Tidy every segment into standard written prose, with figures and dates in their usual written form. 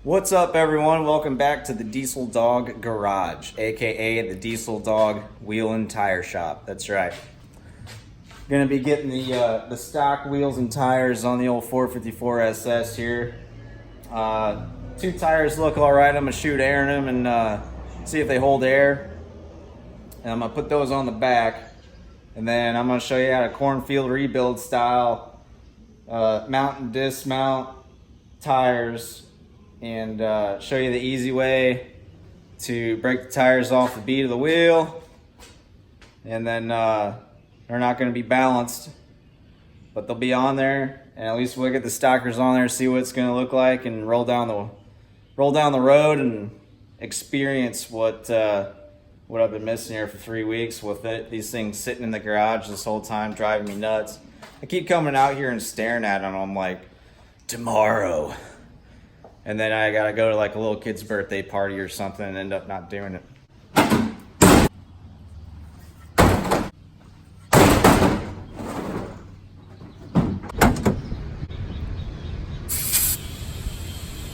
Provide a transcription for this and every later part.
What's up, everyone? Welcome back to the Diesel Dog Garage, aka the Diesel Dog Wheel and Tire Shop. That's right. Gonna be getting the stock wheels and tires on the old 454 SS here. Two tires look all right. I'm gonna shoot air in them and see if they hold air. And I'm gonna put those on the back, and then I'm gonna show you how to cornfield rebuild style mount and dismount tires, and show you the easy way to break the tires off the bead of the wheel. And then they're not going to be balanced, but they'll be on there, and at least we'll get the stockers on there, see what it's going to look like, and roll down the road and experience what I've been missing here for 3 weeks with these things sitting in the garage this whole time, driving me nuts. I keep coming out here and staring at them. I'm like, tomorrow. And then I gotta go to like a little kid's birthday party or something and end up not doing it.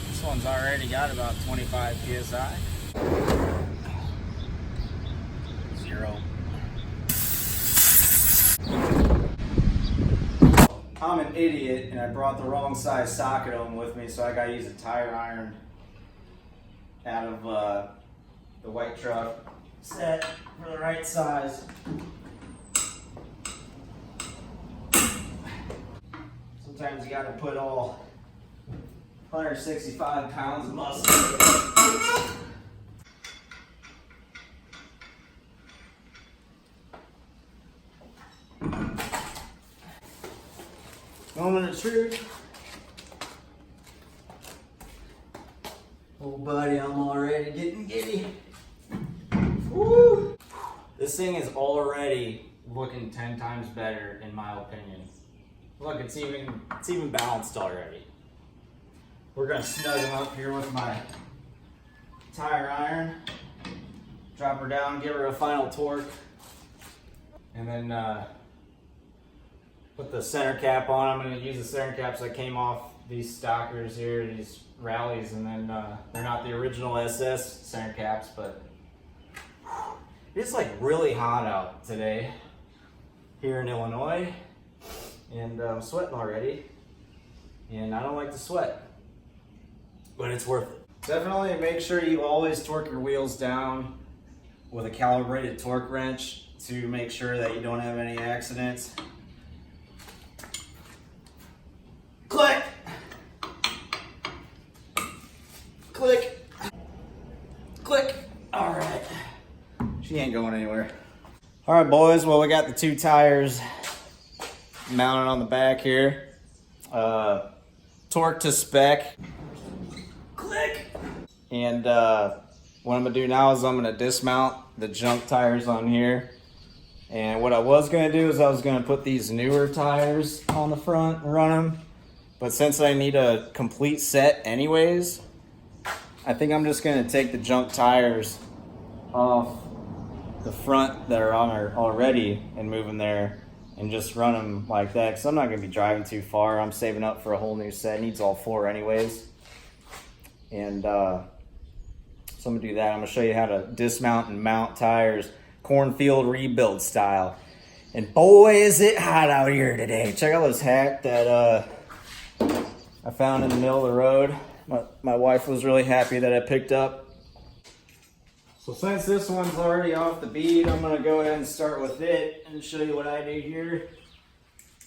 This one's already got about 25 PSI. 0. I'm an idiot and I brought the wrong size socket home with me, so I gotta use a tire iron out of the white truck set for the right size. Sometimes you gotta put all 165 pounds of muscle. Moment of truth. Oh buddy, I'm already getting giddy. Woo! This thing is already looking 10 times better in my opinion. Look, it's even balanced already. We're gonna snug them up here with my tire iron. Drop her down, give her a final torque, and then put the center cap on. I'm going to use the center caps that came off these stockers here, these rallies, and then they're not the original SS center caps, but it's like really hot out today here in Illinois, and I'm sweating already, and I don't like to sweat, but it's worth it. Definitely make sure you always torque your wheels down with a calibrated torque wrench to make sure that you don't have any accidents. Click! Click! Click! Alright. She ain't going anywhere. Alright, boys, well, we got the two tires mounted on the back here. Torque to spec. Click! And what I'm going to do now is I'm going to dismount the junk tires on here. And what I was going to do is I was going to put these newer tires on the front and run them. But since I need a complete set anyways, I think I'm just gonna take the junk tires off the front that are on there already and move them there and just run them like that, because I'm not gonna be driving too far. I'm saving up for a whole new set. It needs all 4 anyways. And so I'm gonna do that. I'm gonna show you how to dismount and mount tires, cornfield rebuild style. And boy, is it hot out here today. Check out this hat that I found in the middle of the road. My wife was really happy that I picked up. So since this one's already off the bead, I'm gonna go ahead and start with it and show you what I do here.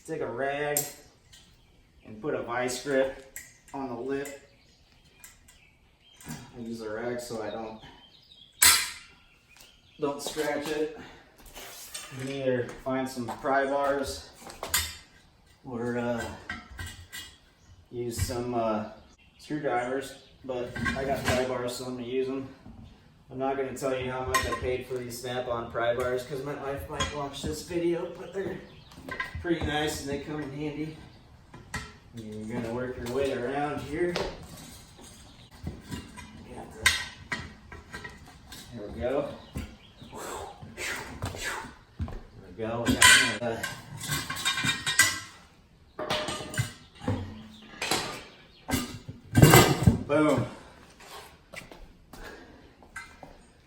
Take a rag and put a vice grip on the lip. I use a rag so I don't scratch it. You can either find some pry bars or use some screwdrivers, but I got pry bars, so I'm going to use them. I'm not going to tell you how much I paid for these Snap-on pry bars because my wife might watch this video, but they're pretty nice and they come in handy. You're going to work your way around here. There we go. There we go. We got Boom.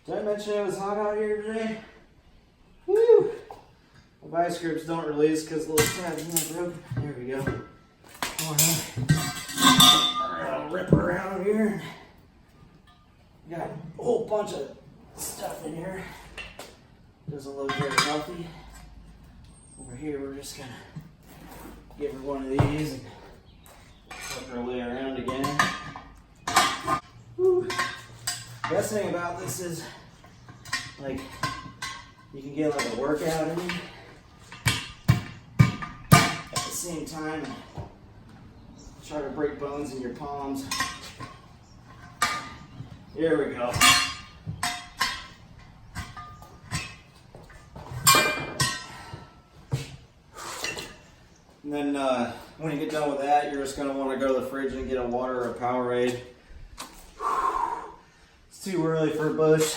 Did I mention it was hot out here today? Woo! The vice grips don't release because the little tab's not broken. There we go. I'll rip around here. Got a whole bunch of stuff in here. Doesn't look very healthy. Over here, we're just gonna give her one of these and let her lay around again. Woo. Best thing about this is, like, you can get like a workout in at the same time and try to break bones in your palms. Here we go. And then when you get done with that, you're just going to want to go to the fridge and get a water or a Powerade. It's too early for a bush.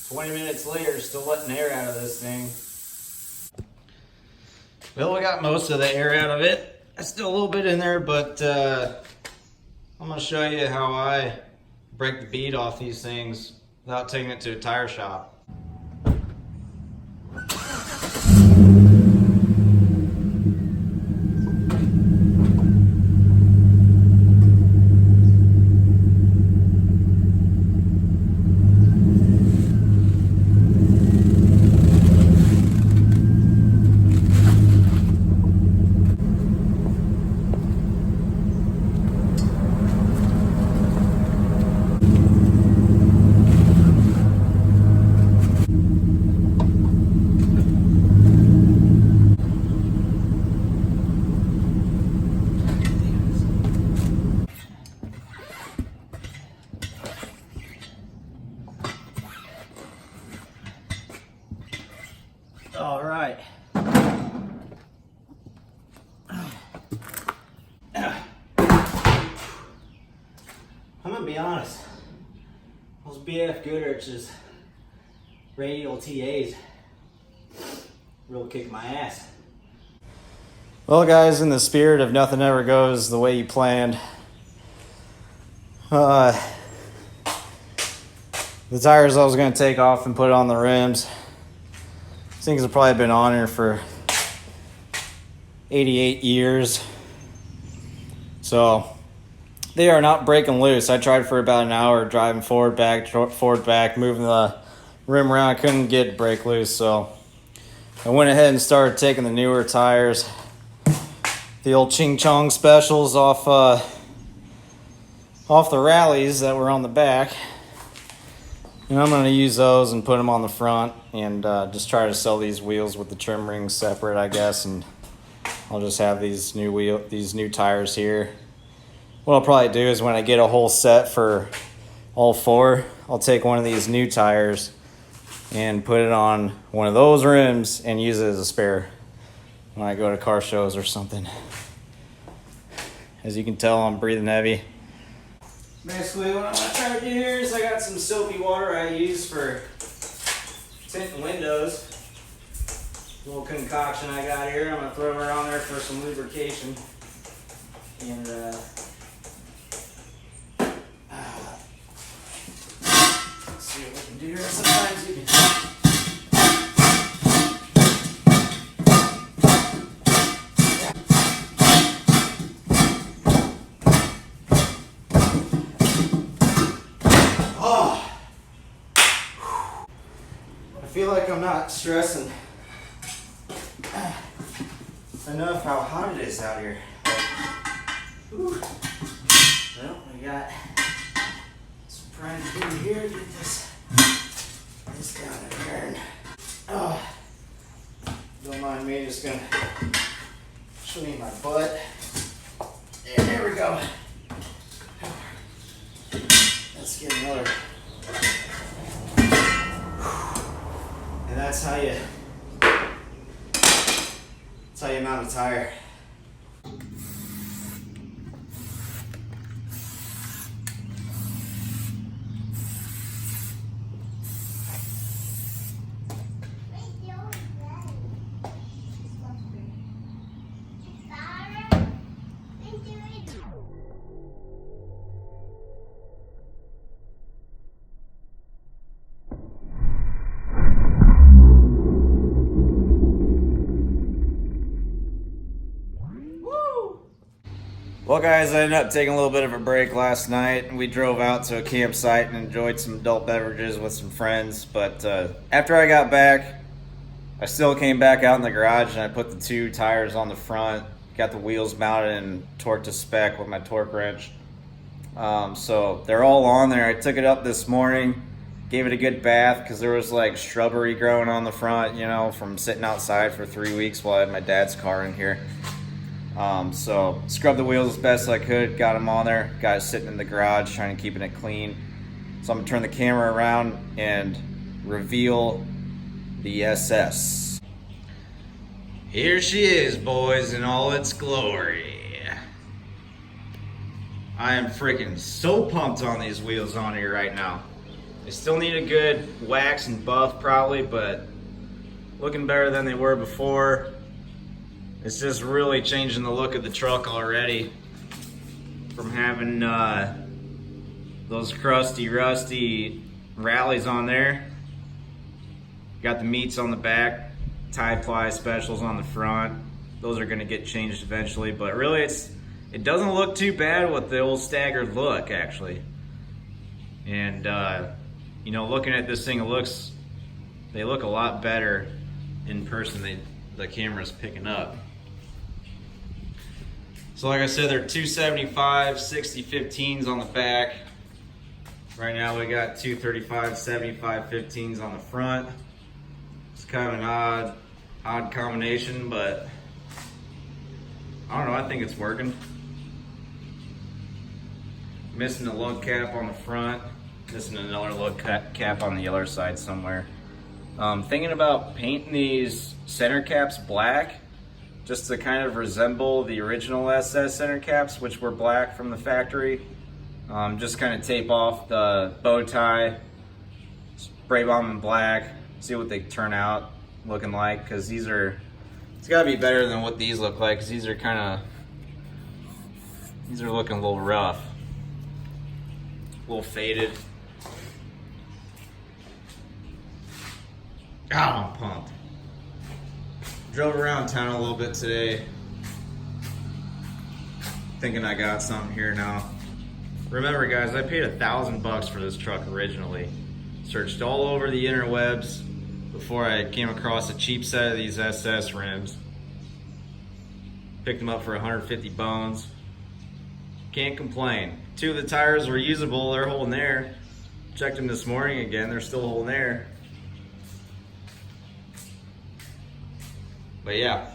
20 minutes later, still letting air out of this thing. Well, we got most of the air out of it. There's still a little bit in there, but I'm going to show you how I break the bead off these things without taking it to a tire shop. All right. I'm gonna be honest. Those BF Goodrich's radial TAs really kicked my ass. Well, guys, in the spirit of nothing ever goes the way you planned, the tires I was gonna take off and put on the rims. These things have probably been on here for 88 years. So they are not breaking loose. I tried for about an hour driving forward, back, moving the rim around. I couldn't get it to break loose. So I went ahead and started taking the newer tires, the old Ching Chong specials off the rallies that were on the back. And I'm going to use those and put them on the front and just try to sell these wheels with the trim rings separate, I guess. And I'll just have these new tires here. What I'll probably do is when I get a whole set for all four, I'll take one of these new tires and put it on one of those rims and use it as a spare when I go to car shows or something. As you can tell, I'm breathing heavy. Basically, what I'm going to try to do here is I got some soapy water I use for tinting windows. A little concoction I got here. I'm going to throw her on there for some lubrication. And let's see what we can do here. Sometimes you can... I feel like I'm not stressing enough how hot it is out here. Well, we got some prime food here. Get this down in here. And, don't mind me, just gonna show you my butt. And there we go. Let's get another. And that's how you mount a tire. Well, guys, I ended up taking a little bit of a break last night, and we drove out to a campsite and enjoyed some adult beverages with some friends. But after I got back, I still came back out in the garage and I put the 2 tires on the front, got the wheels mounted and torqued to spec with my torque wrench. So they're all on there. I took it up this morning, gave it a good bath because there was like shrubbery growing on the front, you know, from sitting outside for 3 weeks while I had my dad's car in here. So scrubbed the wheels as best I could, got them on there, got it sitting in the garage, trying to keep it clean. So I'm gonna turn the camera around and reveal the SS. Here she is, boys, in all its glory. I am freaking so pumped on these wheels on here right now. They still need a good wax and buff probably, but looking better than they were before. It's just really changing the look of the truck already. From having those crusty, rusty rallies on there. Got the meats on the back, tie ply specials on the front. Those are gonna get changed eventually, but really it doesn't look too bad with the old staggered look actually. And you know, looking at this thing, they look a lot better in person. The camera's picking up. So like I said, they're 275 60-15s on the back. Right now we got 235 75-15s on the front. It's kind of an odd combination, but I don't know, I think it's working. Missing a lug cap on the front, missing another lug cap on the other side somewhere. Thinking about painting these center caps black, just to kind of resemble the original SS center caps, which were black from the factory. Just kind of tape off the bow tie, spray bomb in black, see what they turn out looking like, because it's gotta be better than what these look like, because these are looking a little rough, a little faded. God, I'm pumped. Drove around town a little bit today, thinking I got something here now. Remember guys, I paid $1,000 for this truck originally. Searched all over the interwebs before I came across a cheap set of these SS rims. Picked them up for 150 bones. Can't complain. 2 of the tires were usable, they're holding air. Checked them this morning again, they're still holding air. But yeah,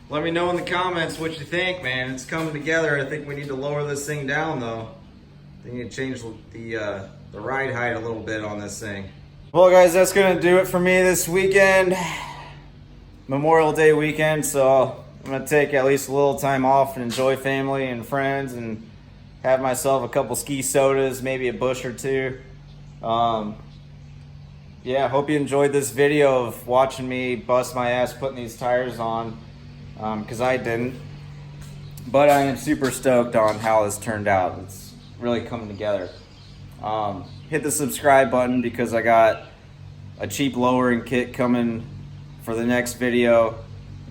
let me know in the comments what you think, man. It's coming together. I think we need to lower this thing down though. I think we need to change the ride height a little bit on this thing. Well guys, that's gonna do it for me this weekend. Memorial Day weekend, so I'm gonna take at least a little time off and enjoy family and friends and have myself a couple ski sodas, maybe a bush or 2. Yeah, I hope you enjoyed this video of watching me bust my ass putting these tires on, because I didn't. But I am super stoked on how this turned out. It's really coming together. Hit the subscribe button because I got a cheap lowering kit coming for the next video.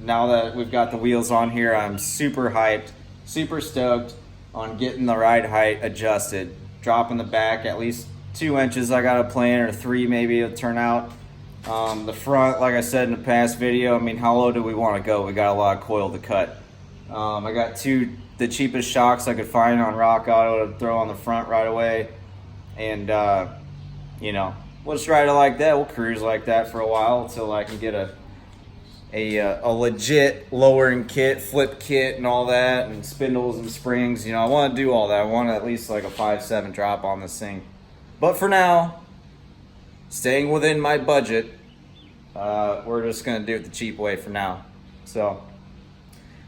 Now that we've got the wheels on here, I'm super hyped, super stoked on getting the ride height adjusted. Dropping the back at least 2 inches I got a plan, or 3 maybe it'll turn out. The front, like I said in the past video, I mean, how low do we want to go? We got a lot of coil to cut. I got the cheapest shocks I could find on Rock Auto to throw on the front right away. And, you know, we'll just ride it like that. We'll cruise like that for a while until I can get a legit lowering kit, flip kit and all that, and spindles and springs. You know, I want to do all that. I want at least like a 5.7 drop on this thing. But for now, staying within my budget, we're just going to do it the cheap way for now. So,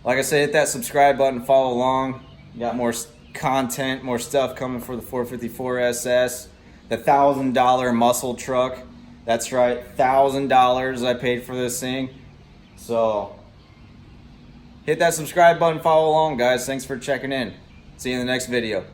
like I said, hit that subscribe button, follow along. Got more content, more stuff coming for the 454 SS. The $1,000 muscle truck. That's right, $1,000 I paid for this thing. So, hit that subscribe button, follow along, guys. Thanks for checking in. See you in the next video.